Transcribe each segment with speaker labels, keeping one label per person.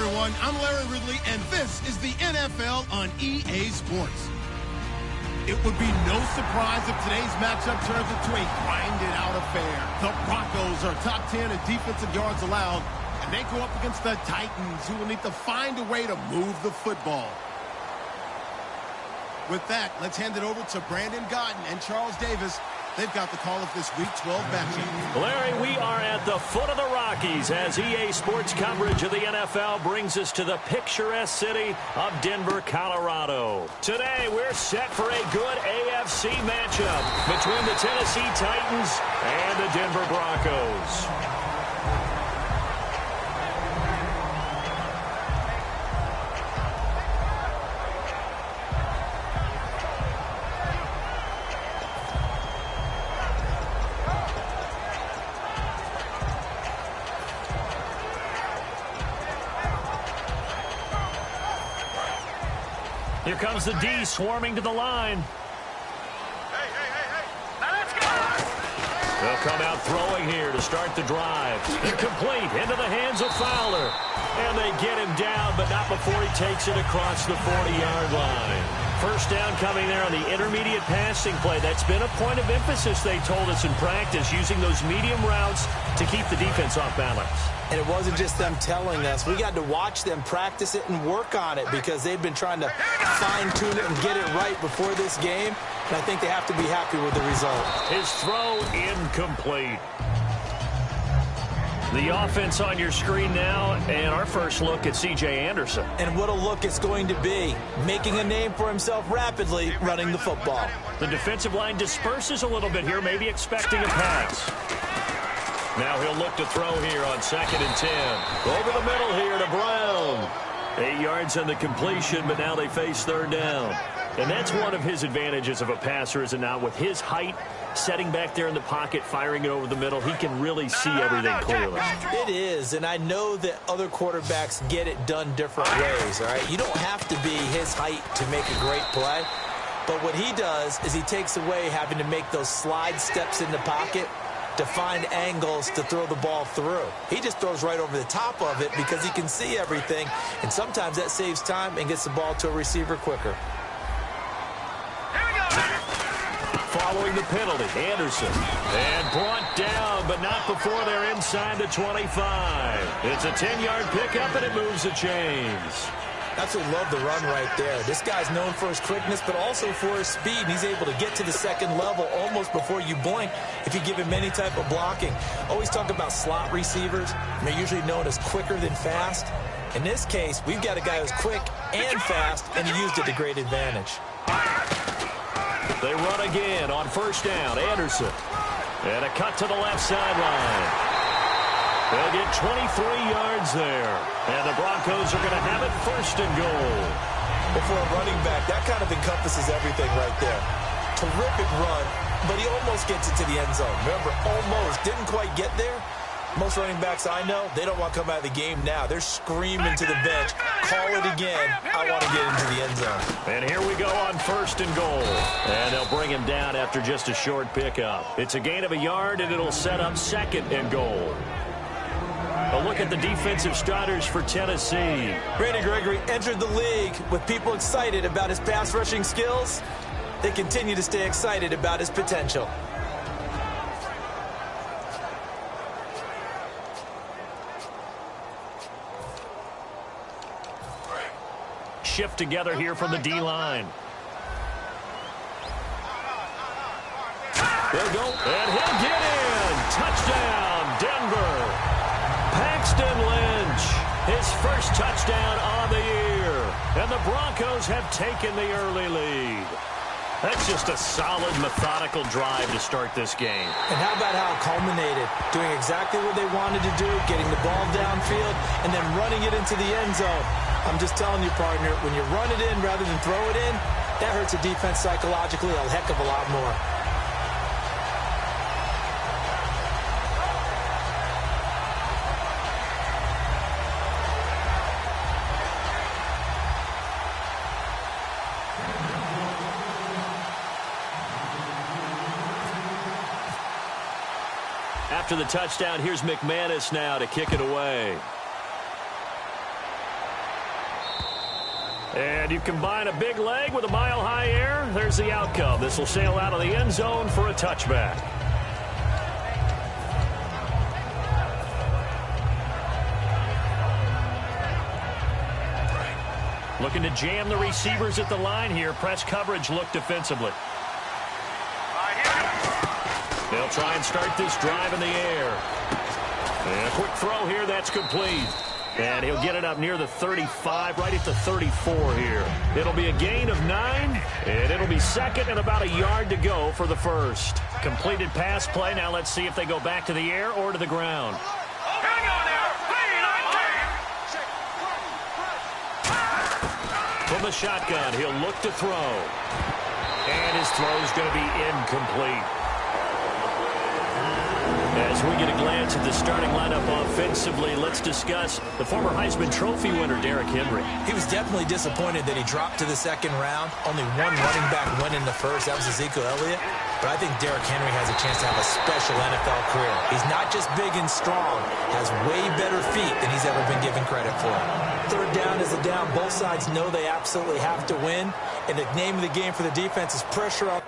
Speaker 1: everyone. I'm Larry Ridley, and this is the NFL on EA Sports. It would be no surprise if today's matchup turns into a grinded-out affair. The Broncos are top 10 in defensive yards allowed, and they go up against the Titans, who will need to find a way to move the football. With that, let's hand it over to Brandon Godden and Charles Davis. They've got the call of this Week 12 matchup.
Speaker 2: Larry, we are at the foot of the Rockies as EA Sports coverage of the NFL brings us to the picturesque city of Denver, Colorado. Today, we're set for a good AFC matchup between the Tennessee Titans and the Denver Broncos. Here comes the D swarming to the line.
Speaker 3: Hey. Now let's go!
Speaker 2: They'll come out throwing here to start the drive. Incomplete into the hands of Fowler. And they get him down, but not before he takes it across the 40-yard line. First down coming there on the intermediate passing play. That's been a point of emphasis, they told us in practice, using those medium routes to keep the defense off balance.
Speaker 4: And it wasn't just them telling us. We got to watch them practice it and work on it because they've been trying to fine-tune it and get it right before this game. And I think they have to be happy with the result.
Speaker 2: His throw incomplete. The offense on your screen now, and our first look at C.J. Anderson.
Speaker 4: And what a look it's going to be. Making a name for himself rapidly, running the football.
Speaker 2: The defensive line disperses a little bit here, maybe expecting a pass. Now he'll look to throw here on 2nd and 10. Over the middle here to Brown. 8 yards on the completion, but now they face 3rd down. And that's one of his advantages of a passer, is it not? With his height, setting back there in the pocket, firing it over the middle, he can really see everything clearly.
Speaker 4: It is, and I know that other quarterbacks get it done different ways, all right? You don't have to be his height to make a great play. But what he does is he takes away having to make those slide steps in the pocket to find angles to throw the ball through. He just throws right over the top of it because he can see everything, and sometimes that saves time and gets the ball to a receiver quicker.
Speaker 2: Following the penalty, Anderson. And brought down, but not before they're inside the 25. It's a 10-yard pickup, and it moves the chains.
Speaker 4: Absolutely love the run right there. This guy's known for his quickness, but also for his speed. And he's able to get to the second level almost before you blink if you give him any type of blocking. Always talk about slot receivers. And they're usually known as quicker than fast. In this case, we've got a guy who's quick and fast, and he used it to great advantage.
Speaker 2: They run again on 1st down. Anderson. And a cut to the left sideline. They'll get 23 yards there. And the Broncos are going to have it 1st and goal.
Speaker 4: Well, for a running back, that kind of encompasses everything right there. Terrific run, but he almost gets it to the end zone. Remember, almost. Didn't quite get there. Most running backs I know, they don't want to come out of the game now. They're screaming to the bench, call it again. I want to get into the end zone.
Speaker 2: And here we go on 1st and goal. And they'll bring him down after just a short pickup. It's a gain of a yard, and it'll set up 2nd and goal. A look at the defensive starters for Tennessee.
Speaker 4: Randy Gregory entered the league with people excited about his pass rushing skills. They continue to stay excited about his potential.
Speaker 2: Shift together here from the D-line. They'll go, and he'll get in. Touchdown, Denver. Paxton Lynch, his first touchdown on the year. And the Broncos have taken the early lead. That's just a solid, methodical drive to start this game.
Speaker 4: And how about how it culminated? Doing exactly what they wanted to do, getting the ball downfield, and then running it into the end zone. I'm just telling you, partner, when you run it in rather than throw it in, that hurts a defense psychologically a heck of a lot more.
Speaker 2: After the touchdown, here's McManus now to kick it away. And you combine a big leg with a mile-high air, there's the outcome. This will sail out of the end zone for a touchback. Looking to jam the receivers at the line here. Press coverage look defensively. They'll try and start this drive in the air. And a quick throw here, that's complete. And he'll get it up near the 35, right at the 34 here. It'll be a gain of 9, and it'll be second and about a yard to go for the first. Completed pass play. Now let's see if they go back to the air or to the ground. From the shotgun, he'll look to throw. And his throw is going to be incomplete. As we get a glance at the starting lineup offensively, let's discuss the former Heisman Trophy winner, Derrick Henry.
Speaker 4: He was definitely disappointed that he dropped to the second round. Only one running back went in the first. That was Ezekiel Elliott. But I think Derrick Henry has a chance to have a special NFL career. He's not just big and strong, has way better feet than he's ever been given credit for. Third down is a down. Both sides know they absolutely have to win. And the name of the game for the defense is pressure on.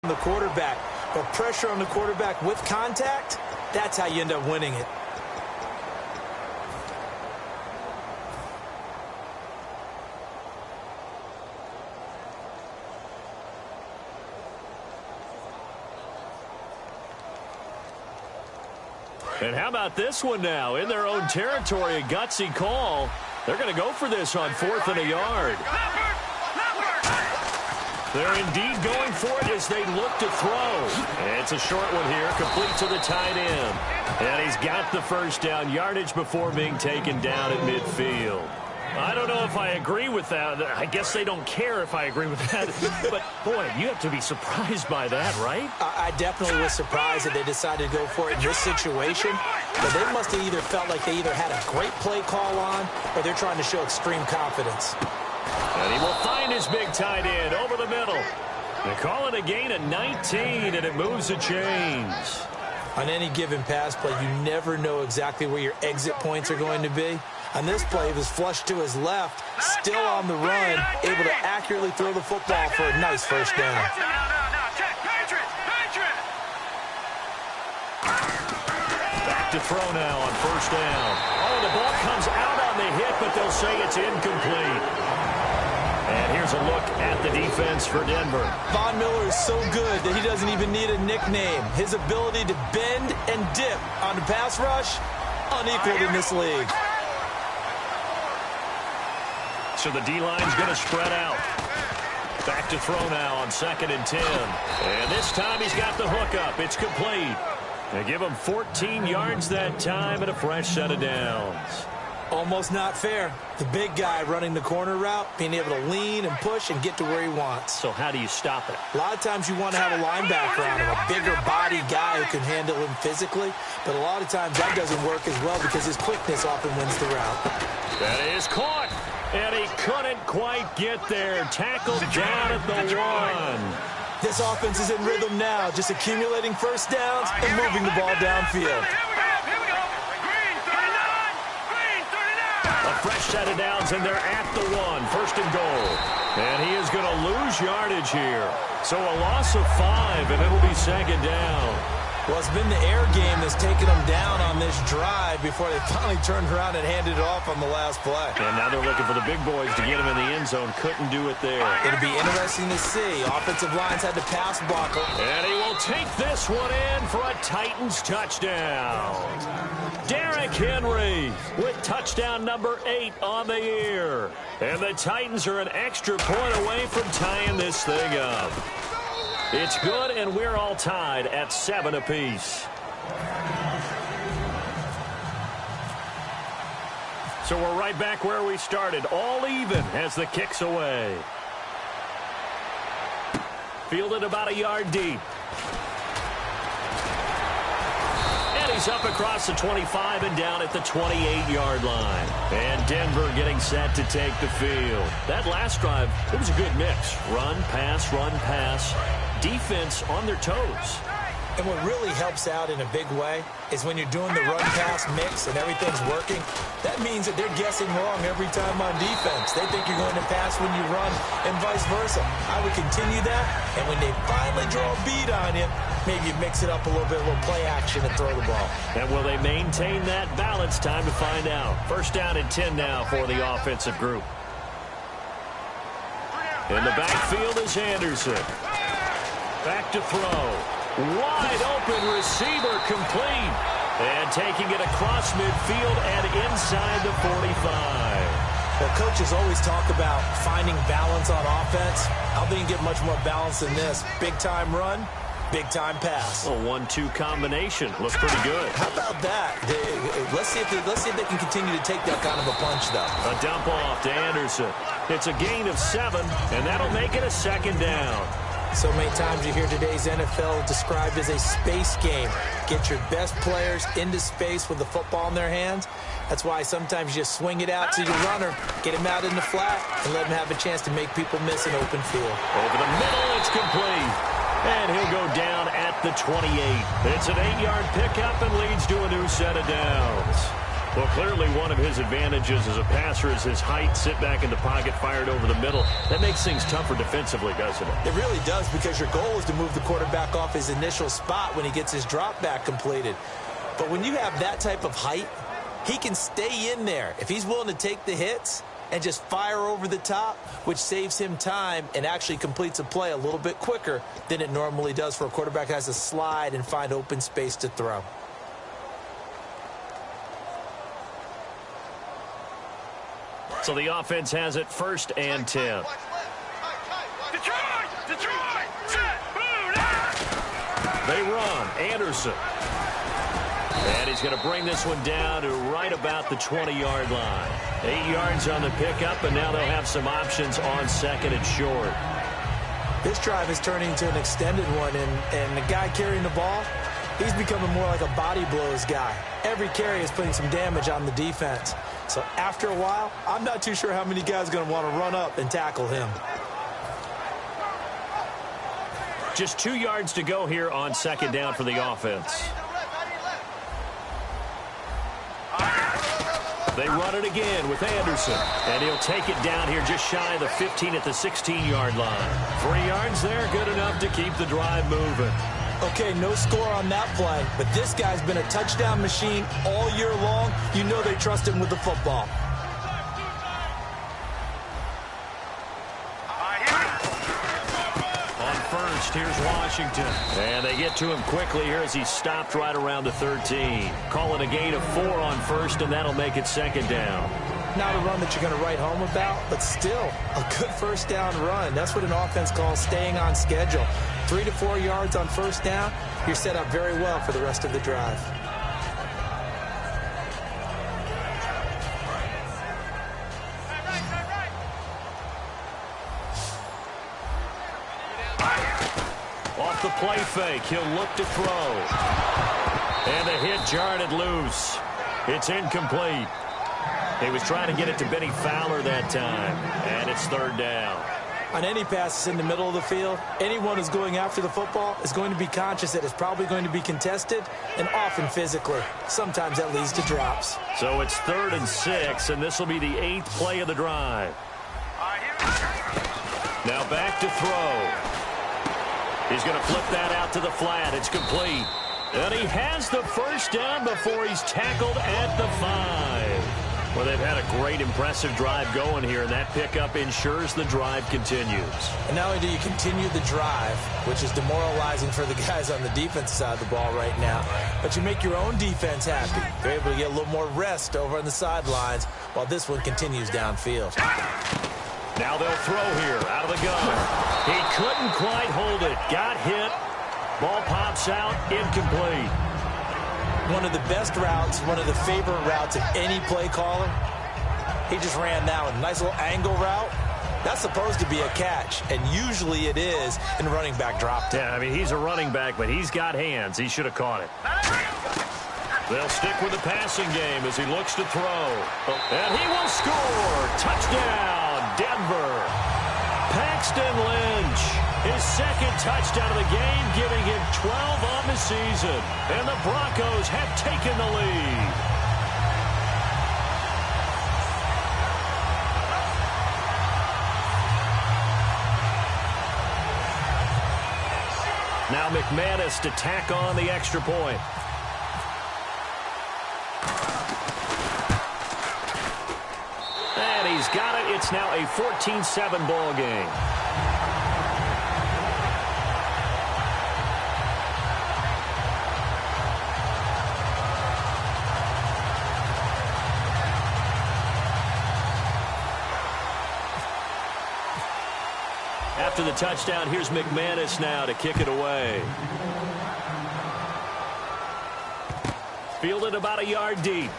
Speaker 4: The quarterback, but pressure on the quarterback with contact, that's how you end up winning it.
Speaker 2: And how about this one now? In their own territory, a gutsy call. They're going to go for this on 4th and a yard. They're indeed going for it as they look to throw. And it's a short one here, complete to the tight end. And he's got the first down, yardage before being taken down at midfield. I don't know if I agree with that. I guess they don't care if I agree with that. But, boy, you have to be surprised by that, right?
Speaker 4: I definitely was surprised that they decided to go for it in this situation. But they must have either felt like they either had a great play call on or they're trying to show extreme confidence.
Speaker 2: And he will find his big tight end over the middle. They call it a gain of 19, and it moves the chains.
Speaker 4: On any given pass play, you never know exactly where your exit points are going to be. On this play, he was flushed to his left, still on the run, able to accurately throw the football for a nice first down.
Speaker 2: Back to throw now on first down. Oh, the ball comes out on the hit, but they'll say it's incomplete. And here's a look at the defense for Denver.
Speaker 4: Von Miller is so good that he doesn't even need a nickname. His ability to bend and dip on the pass rush, unequaled in this league.
Speaker 2: So the D-line's going to spread out. Back to throw now on 2nd and 10. And this time he's got the hook up. It's complete. They give him 14 yards that time and a fresh set of downs.
Speaker 4: Almost not fair. The big guy running the corner route, being able to lean and push and get to where he wants.
Speaker 2: So how do you stop it?
Speaker 4: A lot of times you want to have a linebacker on him, a bigger body guy who can handle him physically. But a lot of times that doesn't work as well because his quickness often wins the route.
Speaker 2: That is caught. And he couldn't quite get there. Tackled down at the 1.
Speaker 4: This offense is in rhythm now, just accumulating first downs and moving the ball downfield.
Speaker 2: A fresh set of downs, and they're at the 1. 1st and goal. And he is going to lose yardage here. So a loss of 5, and it'll be 2nd down.
Speaker 4: Well, it's been the air game that's taken them down on this drive before they finally turned around and handed it off on the last play.
Speaker 2: And now they're looking for the big boys to get him in the end zone. Couldn't do it there.
Speaker 4: It'll be interesting to see. Offensive lines had to pass block him.
Speaker 2: And he will take this one in for a Titans touchdown. Derrick Henry with touchdown number 8 on the year. And the Titans are an extra point away from tying this thing up. It's good, and we're all tied at 7 apiece. So we're right back where we started, all even as the kick's away. Fielded about a yard deep. And he's up across the 25 and down at the 28-yard line. And Denver getting set to take the field. That last drive, it was a good mix. Run, pass, defense on their toes.
Speaker 4: And what really helps out in a big way is when you're doing the run-pass mix and everything's working, that means that they're guessing wrong every time on defense. They think you're going to pass when you run and vice versa. I would continue that, and when they finally draw a beat on you, maybe you mix it up a little bit, a little play action and throw the ball.
Speaker 2: And will they maintain that balance? Time to find out. First down and 10 now for the offensive group. In the backfield is Anderson. Back to throw. Wide open receiver complete. And taking it across midfield and inside the 45.
Speaker 4: Well, coaches always talk about finding balance on offense. I don't think you can get much more balance than this. Big-time run, big-time pass.
Speaker 2: A 1-2 combination. Looks pretty good.
Speaker 4: How about that? Let's see if they can continue to take that kind of a punch, though.
Speaker 2: A dump off to Anderson. It's a gain of 7, and that'll make it a second down.
Speaker 4: So many times you hear today's NFL described as a space game. Get your best players into space with the football in their hands. That's why sometimes you just swing it out to your runner, get him out in the flat, and let him have a chance to make people miss an open field.
Speaker 2: Over the middle, it's complete. And he'll go down at the 28. It's an 8-yard pickup and leads to a new set of downs. Well, clearly one of his advantages as a passer is his height. Sit back in the pocket, fired over the middle. That makes things tougher defensively, doesn't it?
Speaker 4: It really does, because your goal is to move the quarterback off his initial spot when he gets his drop back completed. But when you have that type of height, he can stay in there if he's willing to take the hits and just fire over the top, which saves him time and actually completes a play a little bit quicker than it normally does for a quarterback that has to slide and find open space to throw.
Speaker 2: So the offense has it first and 10.
Speaker 3: Detroit! Set! Boom!
Speaker 2: They run. Anderson. And he's going to bring this one down to right about the 20-yard line. 8 yards on the pickup, and now they'll have some options on second and short.
Speaker 4: This drive is turning into an extended one, and the guy carrying the ball, he's becoming more like a body blows guy. Every carry is putting some damage on the defense. So after a while, I'm not too sure how many guys are going to want to run up and tackle him.
Speaker 2: Just 2 yards to go here on second down for the offense. They run it again with Anderson. And he'll take it down here just shy of the 15 at the 16-yard line. 3 yards there, good enough to keep the drive moving.
Speaker 4: Okay, no score on that play, but this guy's been a touchdown machine all year long. You know they trust him with the football.
Speaker 2: On first, here's Washington. And they get to him quickly here as he's stopped right around the 13. Call it a gain of 4 on first, and that'll make it second down.
Speaker 4: Not a run that you're going to write home about, but still a good first down run. That's what an offense calls staying on schedule. 3 to 4 yards on first down, you're set up very well for the rest of the drive.
Speaker 2: Off the play fake, he'll look to throw. And the hit jarred it loose. It's incomplete. He was trying to get it to Benny Fowler that time, and it's third down.
Speaker 4: On any passes in the middle of the field, anyone who's going after the football is going to be conscious that it's probably going to be contested, and often physically. Sometimes that leads to drops.
Speaker 2: So it's 3rd and 6, and this will be the 8th play of the drive. Now back to throw. He's going to flip that out to the flat. It's complete. And he has the first down before he's tackled at the 5. Well, they've had a great, impressive drive going here, and that pickup ensures the drive continues.
Speaker 4: And not only do you continue the drive, which is demoralizing for the guys on the defense side of the ball right now, but you make your own defense happy. They're able to get a little more rest over on the sidelines while this one continues downfield.
Speaker 2: Now they'll throw here out of the gun. He couldn't quite hold it. Got hit. Ball pops out. Incomplete.
Speaker 4: One of the best routes, one of the favorite routes of any play caller. He just ran that one. Nice little angle route. That's supposed to be a catch, and usually it is in running back drop.
Speaker 2: Yeah, I mean, he's a running back, but he's got hands. He should have caught it. They'll stick with the passing game as he looks to throw. And he will score. Touchdown, Denver. Paxton Lynch, his second touchdown of the game, giving him 12 on the season. And the Broncos have taken the lead. Now McManus to tack on the extra point. And he's got it. It's now a 14-7 ball game. After the touchdown, here's McManus now to kick it away. Fielded about a yard deep.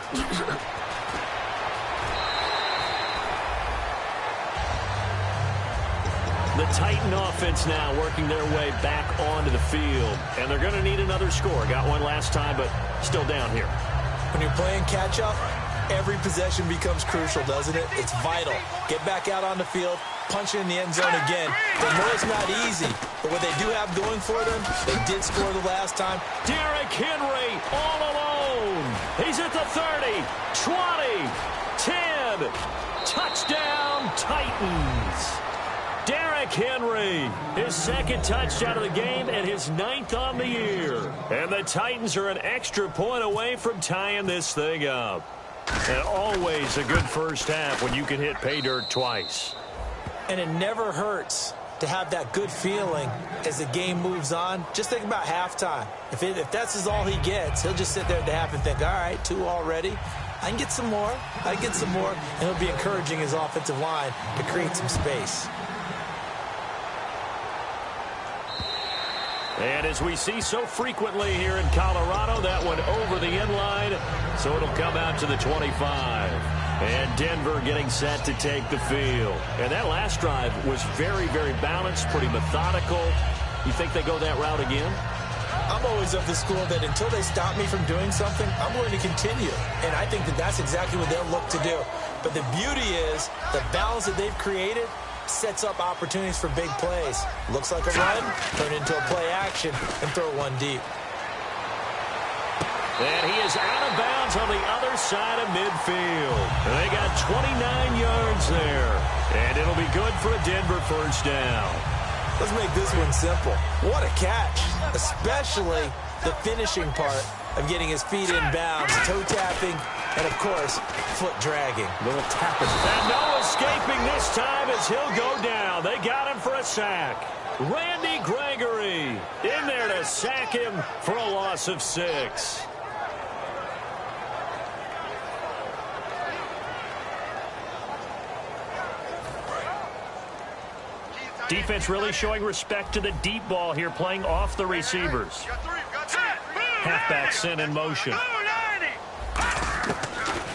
Speaker 2: The Titan offense now working their way back onto the field. And they're going to need another score. Got one last time, but still down here.
Speaker 4: When you're playing catch-up, every possession becomes crucial, doesn't it? It's vital. Get back out on the field, punch it in the end zone again. They know it's not easy, but what they do have going for them, they did score the last time.
Speaker 2: Derrick Henry all alone. He's at the 30, 20, 10. Touchdown, Titans. Derrick Henry, his second touchdown of the game and his 9th on the year. And the Titans are an extra point away from tying this thing up. And always a good first half when you can hit pay dirt twice.
Speaker 4: And it never hurts to have that good feeling as the game moves on. Just think about halftime. If that's all he gets, he'll just sit there at the half and think, all right, 2 already. I can get some more. I can get some more. And he'll be encouraging his offensive line to create some space.
Speaker 2: And as we see so frequently here in Colorado, that one over the end line, so it'll come out to the 25. And Denver getting set to take the field. And that last drive was very, very balanced, pretty methodical. You think they go that route again?
Speaker 4: I'm always of the school that until they stop me from doing something, I'm going to continue. And I think that that's exactly what they'll look to do. But the beauty is the balance that they've created sets up opportunities for big plays. Looks like a run, turn it into a play action, and throw one deep.
Speaker 2: And he is out of bounds on the other side of midfield. And they got 29 yards there. And it'll be good for a Denver first down.
Speaker 4: Let's make this one simple. What a catch, especially the finishing part of getting his feet in bounds, toe tapping, and, of course, foot dragging.
Speaker 2: Little tapping. And no escaping this time as he'll go down. They got him for a sack. Randy Gregory in there to sack him for a loss of 6. Defense really showing respect to the deep ball here, playing off the receivers. Halfback sent in motion.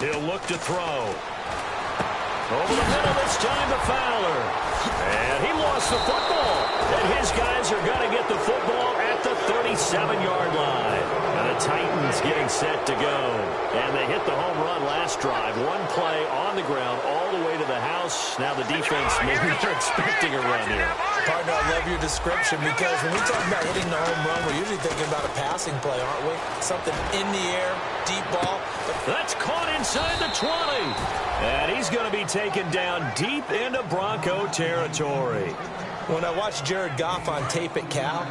Speaker 2: He'll look to throw. Over the middle this time to Fowler. And he lost the football. And his guys are going to get the football at the 37-yard line. And the Titans getting set to go. And they hit the home run last drive. One play on the ground all the way to the house. Now the defense maybe they're expecting a run here.
Speaker 4: Partner, I love your description because when we talk about hitting the home run, we're usually thinking about a passing play, aren't we? Something in the air, deep ball.
Speaker 2: That's caught inside the 20. And he's going to be taken down deep into Bronco territory.
Speaker 4: When I watched Jared Goff on tape at Cal,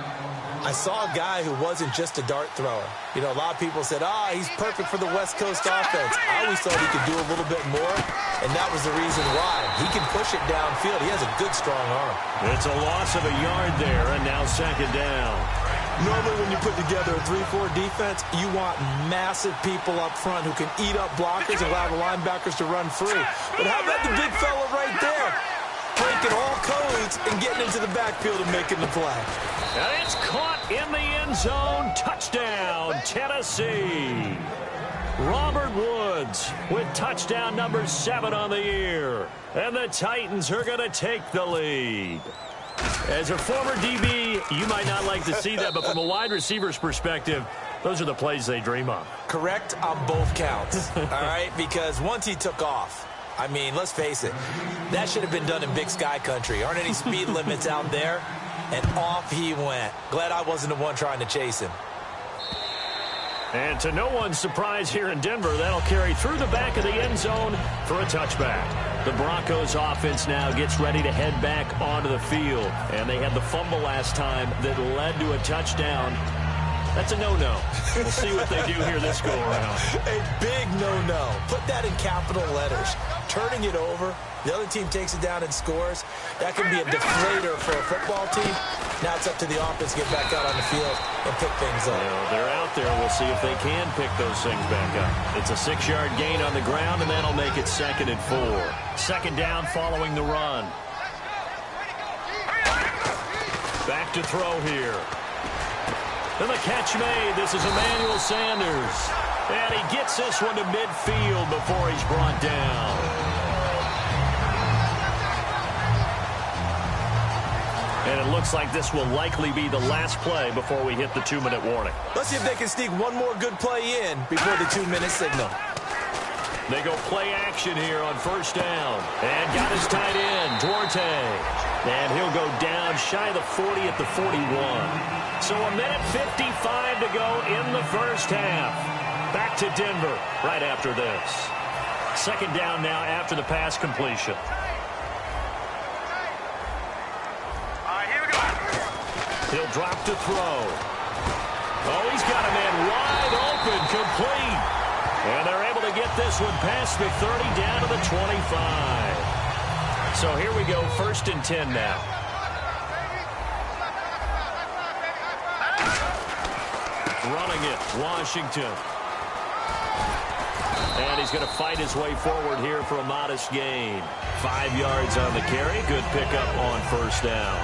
Speaker 4: I saw a guy who wasn't just a dart thrower. You know, a lot of people said, he's perfect for the West Coast offense. I always thought he could do a little bit more, and that was the reason why. He can push it downfield. He has a good, strong arm.
Speaker 2: It's a loss of a yard there, and now second down.
Speaker 4: Normally when you put together a 3-4 defense, you want massive people up front who can eat up blockers and allow the linebackers to run free. But how about the big fella right there? breaking all codes and getting into the backfield and making the play.
Speaker 2: And it's caught in the end zone. Touchdown, Tennessee. Robert Woods with touchdown number 7 on the year. And the Titans are going to take the lead. As a former DB, you might not like to see that, but from a wide receiver's perspective, those are the plays they dream of.
Speaker 4: Correct on both counts, all right? Because once he took off, I mean, let's face it, that should have been done in Big Sky Country. Aren't any speed limits out there? And off he went. Glad I wasn't the one trying to chase him.
Speaker 2: And to no one's surprise here in Denver, that'll carry through the back of the end zone for a touchback. The Broncos offense now gets ready to head back onto the field. And they had the fumble last time that led to a touchdown. That's a no-no. We'll see what they do here this go-around.
Speaker 4: A big no-no. Put that in capital letters. Turning it over, the other team takes it down and scores. That can be a deflator for a football team. Now it's up to the offense to get back out on the field and pick things up.
Speaker 2: Well, they're out there. We'll see if they can pick those things back up. It's a 6-yard gain on the ground, and that'll make it 2nd and 4. 2nd down following the run. Back to throw here. And the catch made. This is Emmanuel Sanders. And he gets this one to midfield before he's brought down. And it looks like this will likely be the last play before we hit the 2-minute warning.
Speaker 4: Let's see if they can sneak one more good play in before the 2-minute signal.
Speaker 2: They go play action here on 1st down. And got his tight end, Duarte. And he'll go down shy of the 40 at the 41. So 1:55 to go in the first half. Back to Denver right after this. 2nd down now after the pass completion.
Speaker 3: Here we go.
Speaker 2: He'll drop to throw. Oh, he's got a man wide open, complete. And they're able to get this one past the 30 down to the 25. So here we go, 1st and 10 now. Running it, Washington. And he's going to fight his way forward here for a modest gain. 5 yards on the carry. Good pickup on 1st down.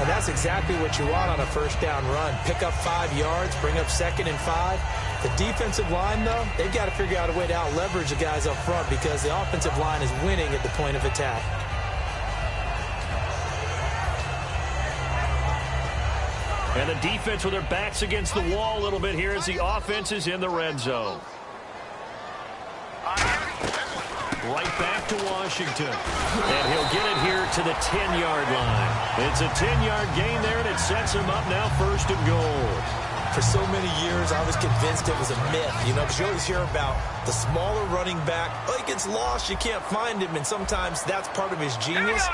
Speaker 4: And that's exactly what you want on a 1st down run. Pick up 5 yards, bring up 2nd and 5. The defensive line, though, they've got to figure out a way to out-leverage the guys up front because the offensive line is winning at the point of attack.
Speaker 2: And the defense with their backs against the wall a little bit here as the offense is in the red zone. Right back to Washington. And he'll get it here to the 10-yard line. It's a 10-yard gain there, and it sets him up now 1st and goal.
Speaker 4: For so many years, I was convinced it was a myth, because you always hear about the smaller running back. Oh, he gets lost, you can't find him, and sometimes that's part of his genius.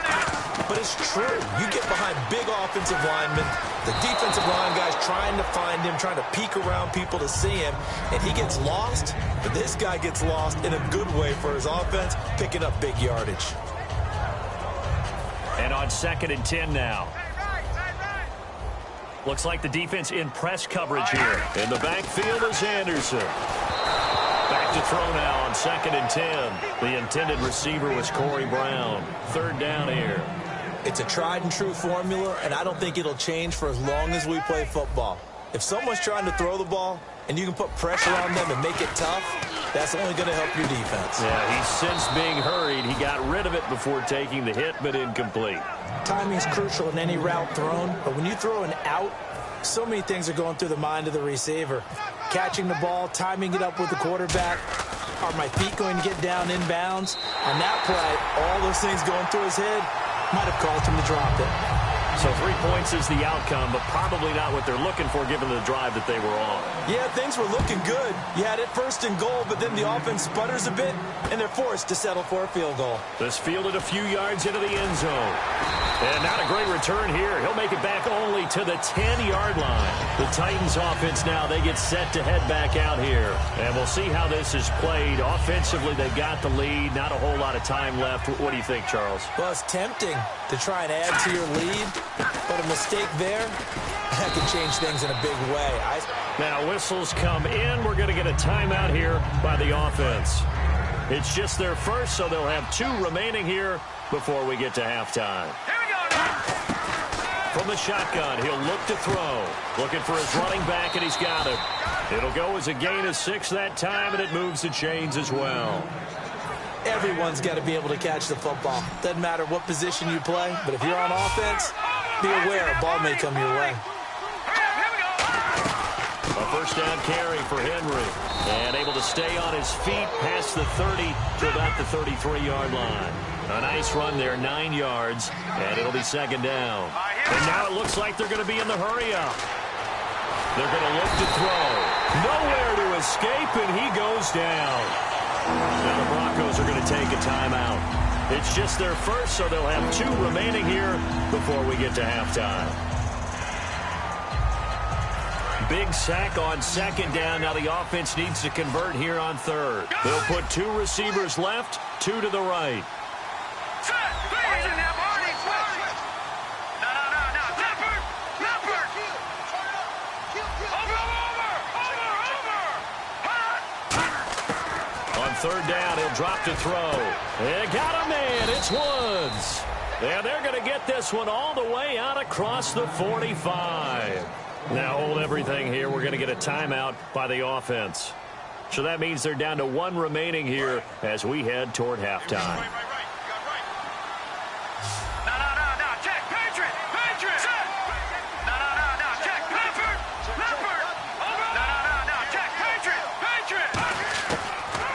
Speaker 4: But it's true. You get behind big offensive linemen, the defensive line guys trying to find him, trying to peek around people to see him, and he gets lost. But this guy gets lost in a good way for his offense, picking up big yardage.
Speaker 2: And on 2nd and 10 now. Looks like the defense in press coverage here. In the backfield is Anderson. Back to throw now on 2nd and 10. The intended receiver was Corey Brown. 3rd down here.
Speaker 4: It's a tried and true formula, and I don't think it'll change for as long as we play football. If someone's trying to throw the ball and you can put pressure on them and make it tough, that's only going to help your defense.
Speaker 2: Yeah, he's sensed being hurried. He got rid of it before taking the hit, but incomplete.
Speaker 4: Timing's crucial in any route thrown, but when you throw an out, so many things are going through the mind of the receiver. Catching the ball, timing it up with the quarterback. Are my feet going to get down inbounds? On that play, all those things going through his head might have caused him to drop it.
Speaker 2: So 3 points is the outcome, but probably not what they're looking for given the drive that they were on.
Speaker 4: Yeah, things were looking good. You had it 1st and goal, but then the offense sputters a bit, and they're forced to settle for a field goal.
Speaker 2: This fielded a few yards into the end zone. And not a great return here. He'll make it back only to the 10-yard line. The Titans offense now, they get set to head back out here. And we'll see how this is played. Offensively, they've got the lead. Not a whole lot of time left. What do you think, Charles?
Speaker 4: Well, it's tempting to try and add to your lead, but a mistake there, that can change things in a big way.
Speaker 2: Now, whistles come in. We're going to get a timeout here by the offense. It's just their first, so they'll have 2 remaining here before we get to halftime.
Speaker 3: Here we go now.
Speaker 2: From the shotgun, he'll look to throw. Looking for his running back, and he's got it. It'll go as a gain of 6 that time, and it moves the chains as well.
Speaker 4: Everyone's got to be able to catch the football. Doesn't matter what position you play, but if you're on offense, be aware a ball may come your way.
Speaker 2: A first down carry for Henry. And able to stay on his feet past the 30 to about the 33-yard line. A nice run there, 9 yards, and it'll be second down. And now it looks like they're going to be in the hurry-up. They're going to look to throw. Nowhere to escape, and he goes down. Now the Broncos are going to take a timeout. It's just their first, so they'll have 2 remaining here before we get to halftime. Big sack on second down. Now the offense needs to convert here on third. They'll put 2 receivers left, 2 to the right. On third down, he'll drop to throw. They got a man. It's Woods. And they're going to get this one all the way out across the 45. Now hold everything here. We're going to get a timeout by the offense. So that means they're down to 1 remaining here as we head toward halftime.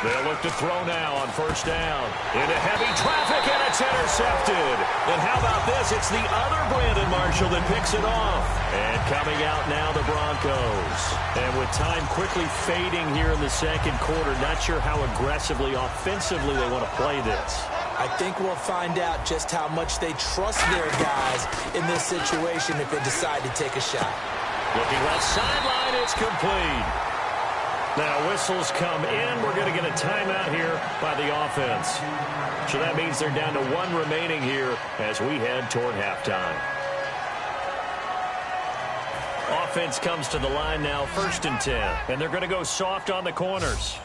Speaker 2: They'll look to throw now on first down. Into heavy traffic, and it's intercepted. And how about this? It's the other Brandon Marshall that picks it off. And coming out now, the Broncos. And with time quickly fading here in the second quarter, not sure how aggressively, offensively they want to play this.
Speaker 4: I think we'll find out just how much they trust their guys in this situation if they decide to take a shot.
Speaker 2: Looking left sideline, it's complete. Now whistles come in. We're going to get a timeout here by the offense. So that means they're down to 1 remaining here as we head toward halftime. Offense comes to the line now, 1st and 10. And they're going to go soft on the corners.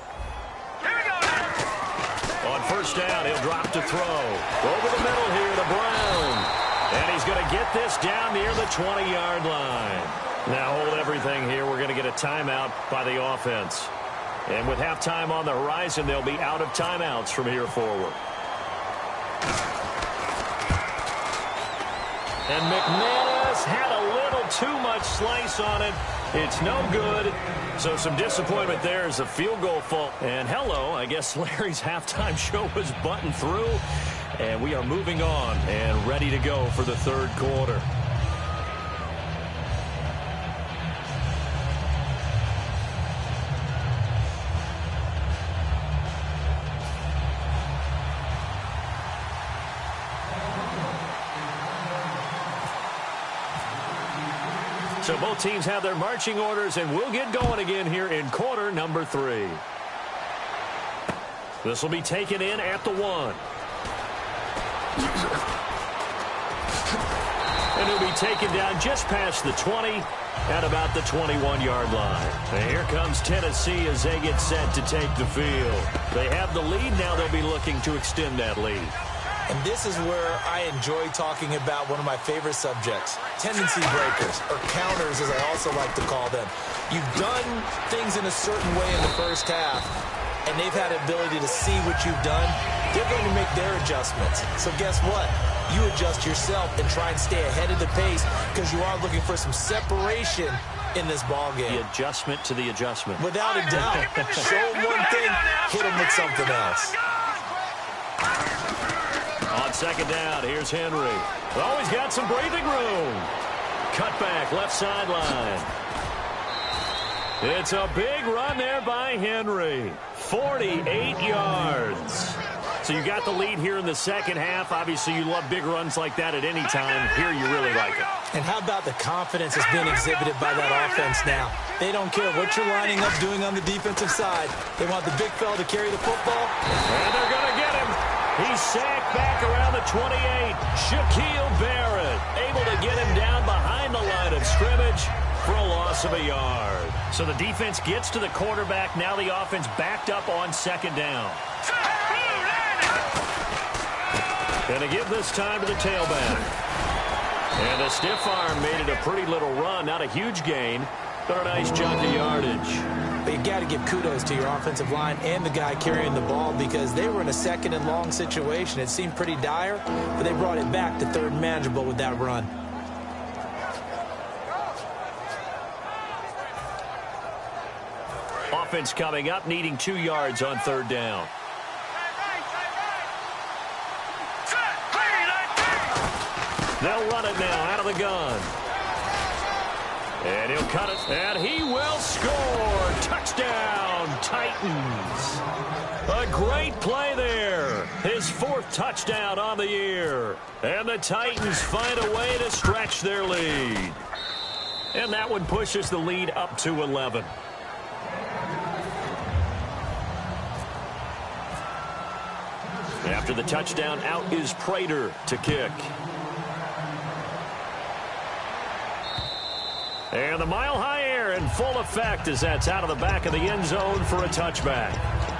Speaker 2: On first down, he'll drop to throw. Over the middle here to Brown. And he's going to get this down near the 20-yard line. Now hold everything here. We're going to get a timeout by the offense. And with halftime on the horizon, they'll be out of timeouts from here forward. And McManus had a little too much slice on it. It's no good. So some disappointment there as a field goal fall. And hello, I guess Larry's halftime show was buttoned through. And we are moving on and ready to go for the third quarter. So both teams have their marching orders, and we'll get going again here in quarter number 3. This will be taken in at the 1. And it'll be taken down just past the 20 at about the 21-yard line. And here comes Tennessee as they get set to take the field. They have the lead. Now they'll be looking to extend that lead.
Speaker 4: And this is where I enjoy talking about one of my favorite subjects, tendency breakers, or counters as I also like to call them. You've done things in a certain way in the first half, and they've had the ability to see what you've done. They're going to make their adjustments. So guess what? You adjust yourself and try and stay ahead of the pace because you are looking for some separation in this ball game.
Speaker 2: The adjustment to the adjustment.
Speaker 4: Without a doubt. Show them one thing, hit them with something else.
Speaker 2: On second down, here's Henry. Oh, he's got some breathing room. Cut back, left sideline. It's a big run there by Henry. 48 yards. So you got the lead here in the second half. Obviously, you love big runs like that at any time. Here, you really like it.
Speaker 4: And how about the confidence that's being exhibited by that offense now? They don't care what you're lining up doing on the defensive side. They want the big fella to carry the football.
Speaker 2: And they're going to get him. He's sacked back around the 28. Shaquille Barrett able to get him down behind the line of scrimmage for a loss of a yard. So the defense gets to the quarterback. Now the offense backed up on second down. And to give this time to the tailback. And the stiff arm made it a pretty little run. Not a huge gain, but a nice chunk of yardage.
Speaker 4: But you got to give kudos to your offensive line and the guy carrying the ball because they were in a second and long situation. It seemed pretty dire, but they brought it back to third and manageable with that run.
Speaker 2: Offense coming up, needing 2 yards on third down. They'll run it now out of the gun. And he'll cut it, and he will score. Touchdown, Titans. A great play there. His 4th touchdown on the year. And the Titans find a way to stretch their lead. And that one pushes the lead up to 11. After the touchdown, out is Prater to kick. And the mile-high air in full effect as that's out of the back of the end zone for a touchback.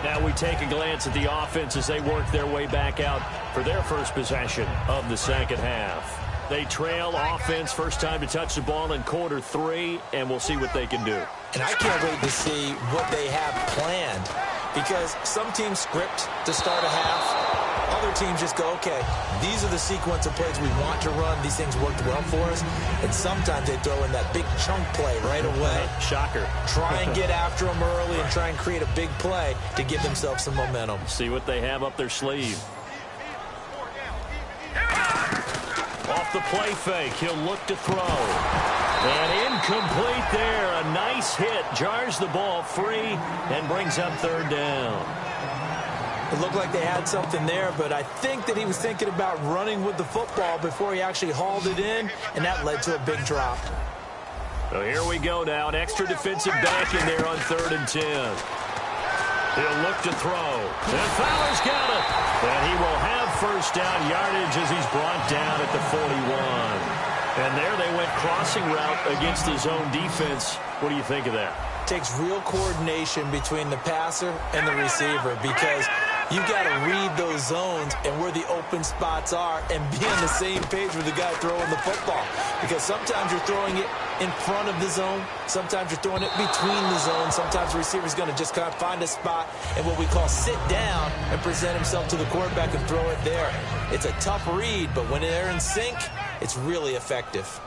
Speaker 2: Now we take a glance at the offense as they work their way back out for their first possession of the second half. They trail offense, first time to touch the ball in quarter 3, and we'll see what they can do.
Speaker 4: And I can't wait to see what they have planned because some teams script to start a half. Other teams just go, okay, these are the sequence of plays we want to run. These things worked well for us. And sometimes they throw in that big chunk play right away.
Speaker 2: Shocker.
Speaker 4: Try and get after them early and try and create a big play to give themselves some momentum.
Speaker 2: See what they have up their sleeve. Off the play fake, he'll look to throw. And incomplete there. A nice hit. Jars the ball free and brings up third down.
Speaker 4: It looked like they had something there, but I think that he was thinking about running with the football before he actually hauled it in, and that led to a big drop.
Speaker 2: So here we go now. An extra defensive back in there on 3rd and 10. He'll look to throw. And Fowler's got it. And he will have first down yardage as he's brought down at the 41. And there they went crossing route against the zone defense. What do you think of that?
Speaker 4: Takes real coordination between the passer and the receiver because you've got to read those zones and where the open spots are and be on the same page with the guy throwing the football. Because sometimes you're throwing it in front of the zone. Sometimes you're throwing it between the zones. Sometimes the receiver's going to just kind of find a spot and what we call sit down and present himself to the quarterback and throw it there. It's a tough read, but when they're in sync, it's really effective.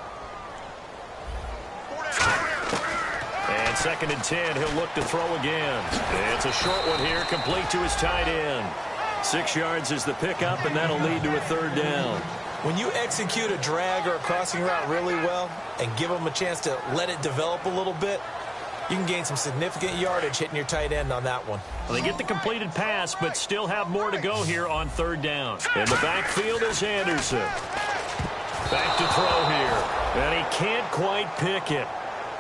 Speaker 2: And 2nd and 10, he'll look to throw again. It's a short one here, complete to his tight end. 6 yards is the pickup, and that'll lead to a third down.
Speaker 4: When you execute a drag or a crossing route really well and give them a chance to let it develop a little bit, you can gain some significant yardage hitting your tight end on that one.
Speaker 2: Well, they get the completed pass, but still have more to go here on third down. In the backfield is Anderson. Back to throw here, and he can't quite pick it.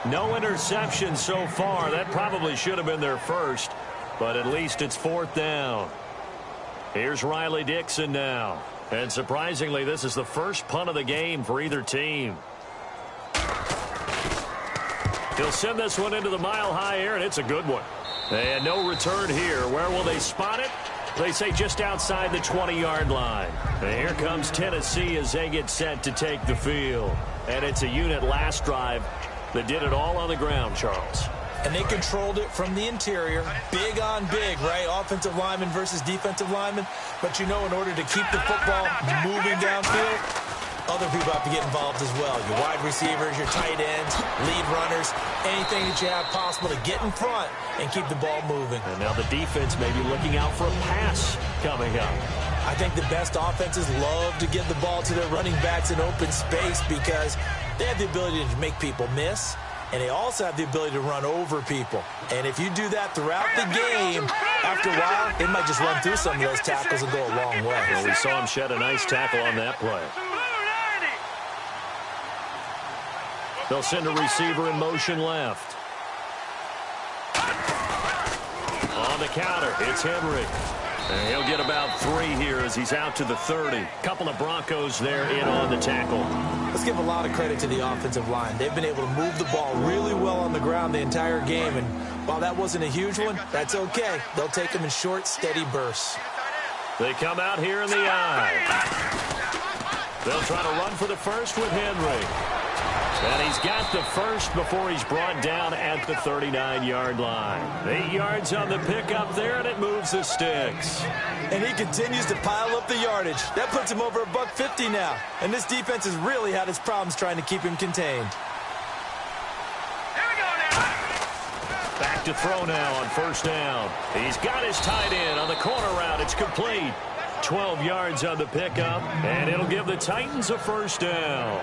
Speaker 2: No interception so far. That probably should have been their first, but at least it's 4th down. Here's Riley Dixon now. And surprisingly, this is the first punt of the game for either team. He'll send this one into the mile-high air, and it's a good one. And no return here. Where will they spot it? They say just outside the 20-yard line. And here comes Tennessee as they get set to take the field. And it's a unit last drive that did it all on the ground, Charles.
Speaker 4: And they controlled it from the interior. Big on big, right? Offensive lineman versus defensive lineman. But you know, in order to keep the football moving downfield, other people have to get involved as well. Your wide receivers, your tight ends, lead runners, anything that you have possible to get in front and keep the ball moving.
Speaker 2: And now the defense may be looking out for a pass coming up.
Speaker 4: I think the best offenses love to give the ball to their running backs in open space because they have the ability to make people miss, and they also have the ability to run over people. And if you do that throughout the game, after a while, they might just run through some of those tackles and go a long way.
Speaker 2: Well, we saw him shed a nice tackle on that play. They'll send a receiver in motion left. On the counter, it's Henry. And he'll get about 3 here as he's out to the 30. Couple of Broncos there in on the tackle.
Speaker 4: Let's give a lot of credit to the offensive line. They've been able to move the ball really well on the ground the entire game. And while that wasn't a huge one, that's okay. They'll take them in short, steady bursts.
Speaker 2: They come out here in the eye. They'll try to run for the first with Henry. And he's got the first before he's brought down at the 39-yard line. 8 yards on the pickup there, and it moves the sticks.
Speaker 4: And he continues to pile up the yardage. That puts him over $150 now. And this defense has really had its problems trying to keep him contained.
Speaker 2: Back to throw now on first down. He's got his tight end on the corner route. It's complete. 12 yards on the pickup, and it'll give the Titans a first down.